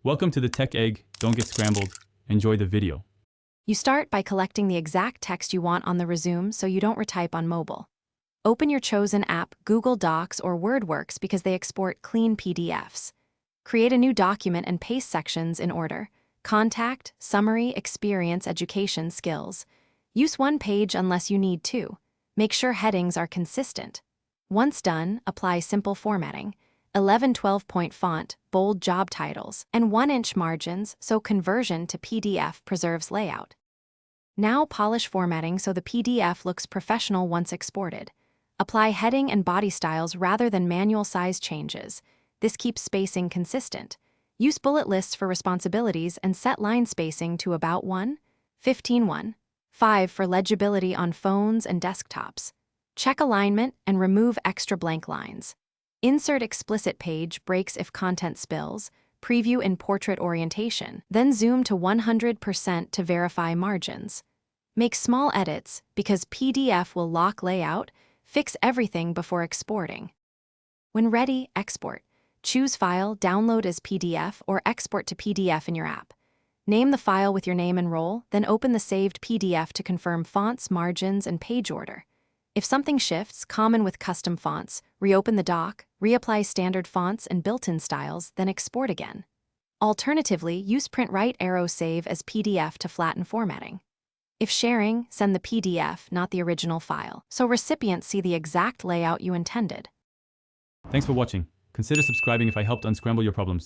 Welcome to the Tech Egg. Don't get scrambled. Enjoy the video. You start by collecting the exact text you want on the resume so you don't retype on mobile. Open your chosen app, Google Docs or WordWorks, because they export clean PDFs. Create a new document and paste sections in order: contact, summary, experience, education, skills. Use one page unless you need to. Make sure headings are consistent. Once done, apply simple formatting: 11-12-point font, bold job titles, and 1-inch margins so conversion to PDF preserves layout. Now polish formatting so the PDF looks professional once exported. Apply heading and body styles rather than manual size changes. This keeps spacing consistent. Use bullet lists for responsibilities and set line spacing to about 1:15:1:5 for legibility on phones and desktops. Check alignment and remove extra blank lines. Insert explicit page breaks if content spills. Preview in portrait orientation, then zoom to 100% to verify margins. Make small edits because PDF will lock layout. Fix everything before exporting. When ready, export. Choose File, Download as PDF, or Export to PDF in your app. Name the file with your name and role, then open the saved PDF to confirm fonts, margins, and page order. If something shifts, common with custom fonts, reopen the doc, reapply standard fonts and built-in styles, then export again. Alternatively, use Print Right Arrow Save as PDF to flatten formatting. If sharing, send the PDF, not the original file, so recipients see the exact layout you intended. Thanks for watching. Consider subscribing if I helped unscramble your problems.